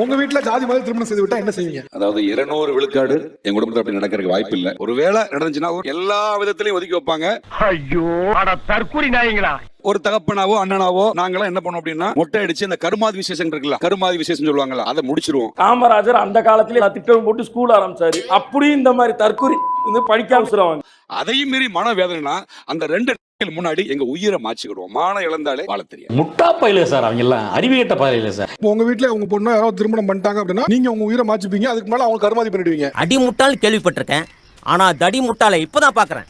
உங்க வீட்டுல ஜாதி மாதிரி திருமணம் செய்து விட்டா என்ன செய்வீங்க? அதாவது 200 விழுக்காடு என் குடும்பத்துல அப்படி நடக்கிறதுக்கு வாய்ப்பு இல்ல. ஒருவேளை நடந்துச்சுன்னா எல்லா விதத்திலையும் ஒதுக்கி வைப்பாங்க. ஐயோ அட தற்குறி நாயங்களா. ஒரு தகப்பனாவோ அண்ணனாவோ நாங்களாம் என்ன பண்ணோம் அப்படின்னா மொட்டை அடிச்சு அந்த கருமாதி விசேஷம் இருக்குல்ல, கருமாதி விசேஷம் சொல்லுவாங்கல்ல, அதை முடிச்சிருவோம். காமராஜர் அந்த காலத்துல திட்டம் போட்டு ஸ்கூல் ஆரம்பிச்சாரு. அப்படியும் இந்த மாதிரி தற்குறி படிக்காம சொல்லுவாங்க. அதையும் மீறி மன வேதனைனா அந்த 2 முன்னாடி எங்க உயிரை மாச்சிக்கிடுவோம். மானம் இழந்தாலே வாழ தெரியும். முட்டா பயில சார், அவங்க எல்லாம் அறிவியட்ட பயில சார். உங்க வீட்டுல உங்க பொண்ணு யாராவது திருமணம் பண்ணிட்டாங்க அப்படின்னா நீங்க உங்க உயிரை மாச்சிப்பீங்க, அதுக்கு மேல அவங்க கருமாதி பண்ணிடுவீங்க. அடி முட்டாள் கேள்விப்பட்டிருக்கேன், ஆனா தடி முட்டாளை இப்பதான் பாக்குறேன்.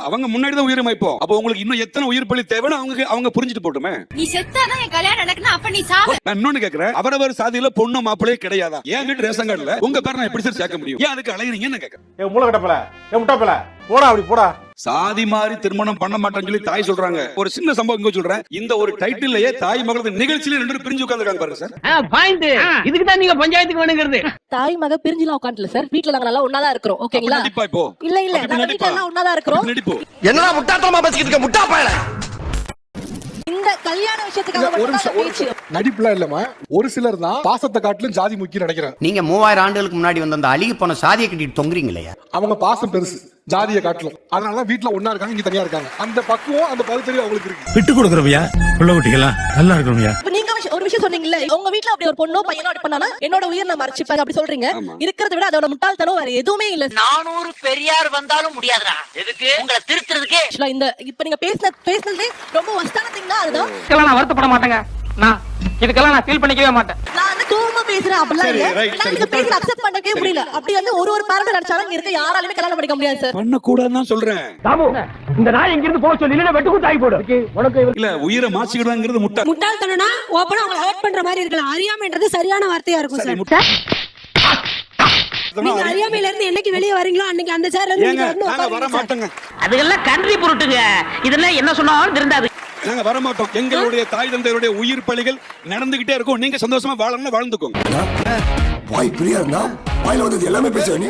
அவங்க முன்னாடி தான் உயிரை மாய்ப்போம். அப்போ உங்களுக்கு இன்னும் எத்தனை உயிர் பலி தேவைன்னு அவங்க புரிஞ்சுட்டு போட்டுமே. நீ செத்தாதான் என் கல்யாணம் நடக்கணும், அப்ப நீ சாவு. நான் இன்னொன்னு கேக்குறேன், அவரவர் சாதியில பொண்ணு மாப்பிளையே கிடையாதா? ஏன் வீட்டு ரேஷன் கார்டுல உங்க பேர் நான் எப்படி சார் சேர்க்க முடியும்? ஏன் அதுக்கு அலையறீங்கன்னு கேக்குறேன். மூளை கட்டப்பல முட்டாப்பல போடா, அப்படி போடா. சாதி மாறி திருமணம் பண்ண மாட்டேன்னு சொல்லி தாய் சொல்றாங்க. ஒரு சின்ன சம்பவம் இங்க சொல்றேன். இந்த ஒரு டைட்டில்லையே தாய் மகளது நிகழ்ச்சியில 2 பேரும் பிரிஞ்சு உட்கார்ந்துருக்காங்க பாருங்க சார். பாயிண்ட் இதுக்கு தான் நீங்க பஞ்சாயத்துக்கு வேணுங்கிறது. தாய் மக பிரிஞ்சுலாம் உட்கார்ந்துல சார், வீட்ல நாங்க நல்லா ஒண்ணாதான் இருக்கிறோம். ஓகேங்களா? கண்டிப்பா. இப்போ இல்ல நாங்க வீட்ல எல்லாம் ஒண்ணாதான் இருக்கிறோம். நடிப்பு என்னடா முட்டாத்தனமா பேசிக்கிட்டு இருக்க முட்டா பயல. இந்த கல்யாண விஷயத்துக்காக ஒரு நிமிஷம் நடிப்புலாம் இல்லமா, ஒரு சிலர் தான் பாசத்தை காட்டிலும் ஜாதி முக்கியம் நினைக்கிறேன். நீங்க 3000 ஆண்டுகளுக்கு முன்னாடி வந்த அந்த அழுகி போன சாதியை கட்டிட்டு தொங்குறீங்களே, அவங்க பாசம் பெருசு ஜாதியை காட்டிலும். அதனாலதான் வீட்டுல ஒன்னா இருக்காங்க, இங்க தனியா இருக்காங்க. அந்த பக்குவம் அந்த பகுத்தறிவு அவங்களுக்கு இருக்கு. விட்டு கொடுக்குறவையா புள்ள குட்டிகளா நல்லா இருக்கணும்யா. நீங்க ஒரு விஷயம் சொன்னீங்கல்ல, உங்க வீட்ல அப்படி ஒரு பொண்ணோ பையனோ அப்படி பண்ணானா என்னோட உயிர் நான் மறைச்சிப்பேன் அப்படி சொல்றீங்க. இருக்கிறத விட அதோட முட்டாள்தனம் வேற எதுவுமே இல்ல. 400 பெரியார் வந்தாலும் முடியாதுடா. எதுக்கு உங்களை திருத்துறதுக்கே. இந்த இப்ப நீங்க பேசுனதே ரொம்ப வஸ்தான திங் தான். அதுதான் நான் வருத்தப்பட மாட்டேங்க. நான் இதுக்கெல்லாம் நான் ஃபீல் பண்ணிக்கவே மாட்டேன். நான் வந்து கோவமா பேசுறேன் அப்படிலாம் இல்ல. நான் நீங்க பேச அக்செப்ட் பண்ணவே முடியல. அப்படி வந்து ஒரு பேரண்ட் நினைச்சாலும் இங்க இருக்க யாராலுமே கல்யாணம் பண்ணிக்க முடியாது சார். பண்ண கூடாதுன்னு தான் சொல்றேன். தாமு இந்த நாய் எங்க இருந்து போக சொல்லி இல்ல வெட்டு குத்தாய் போடு. உனக்கு இல்ல உயிரை மாச்சிக்கிடுவாங்கிறது முட்டாள்தனம்னா ஓபனா அவங்களை ஹர்ட் பண்ற மாதிரி இருக்கலாம். அறியாமைன்றது சரியான வார்த்தையா இருக்கும் சார். நீங்க அறியாமையில இருந்து என்னைக்கு வெளிய வரீங்களோ அன்னைக்கு அந்த சேர்ல இருந்து நீங்க வந்து வர மாட்டோங்க. அதெல்லாம் கன்றி பொருட்டுங்க. இதெல்லாம் என்ன சொன்னாலும் திருந்தாது. நாங்க வர மாட்டோம். எங்களுடைய தாய் தந்தையருடைய உயிர் பலிகள் நடந்துகிட்டே இருக்கும். நீங்க சந்தோஷமா வாழணும்னு வாழ்ந்துக்கோங்க. வாய் பிரியா இருந்தா வாயில வந்தது எல்லாமே பேசுவ நீ.